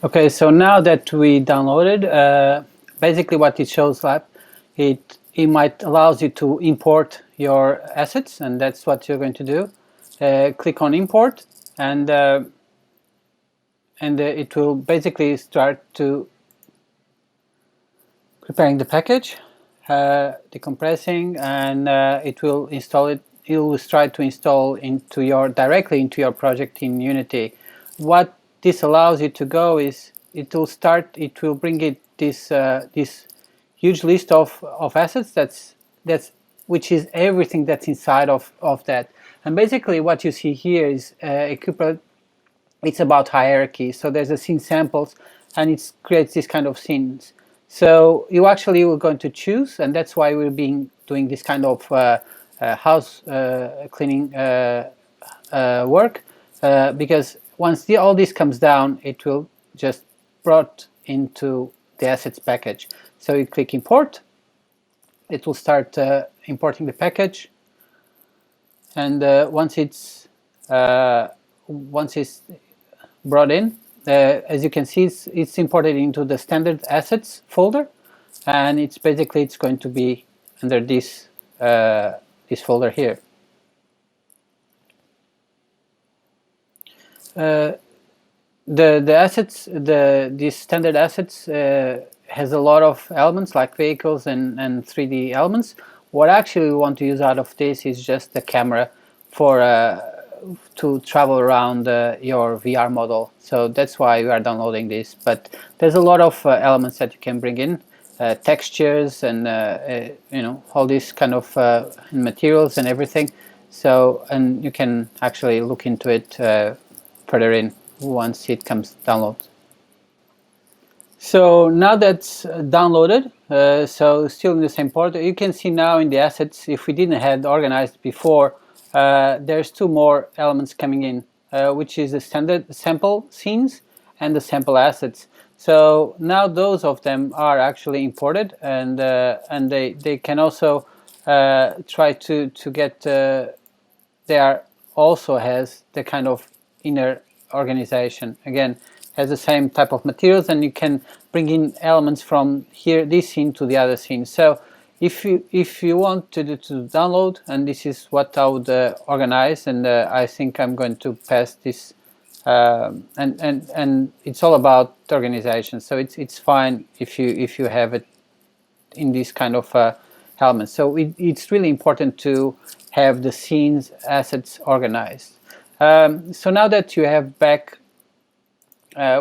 Okay, so now that we downloaded, basically what it shows up, it might allows you to import your assets, and that's what you're going to do. Click on import, and it will basically start to preparing the package, decompressing, and it will install it. It will try to install directly into your project in Unity. What this allows you to go is it will bring it this huge list of assets that's which is everything that's inside of that. And basically what you see here is it's about hierarchy. So there's a scene samples, and it creates this kind of scenes. So you actually were going to choose, and that's why we're doing this kind of house cleaning work, because once all this comes down, it will just brought into the assets package. So you click import, it will start importing the package, and once it's brought in, as you can see, it's imported into the standard assets folder, and it's going to be under this this folder here. The assets, these standard assets has a lot of elements like vehicles and 3D elements. What actually we want to use out of this is just the camera for to travel around your VR model. So that's why we are downloading this. But there's a lot of elements that you can bring in, textures and you know, all these kind of materials and everything. So, and you can actually look into it further in once it comes download. So now that's downloaded, so still in the same port, you can see now in the assets, if we didn't have organized before, there's two more elements coming in, which is the standard sample scenes and the sample assets. So now those of them are actually imported, and they can also try to get, they are also has the kind of inner organization. Again, has the same type of materials, and you can bring in elements from here, this scene to the other scene. So if you want to download, and this is what I would organize, and I think I'm going to pass this, and it's all about organization. So it's fine if you have it in this kind of elements. So it's really important to have the scenes assets organized. So now that you have back,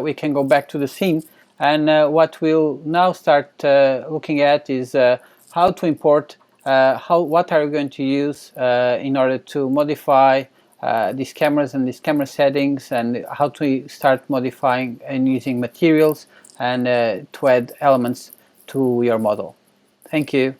we can go back to the scene, and what we'll now start looking at is how to import, what are you going to use in order to modify these cameras and these camera settings, and how to start modifying and using materials, and to add elements to your model. Thank you.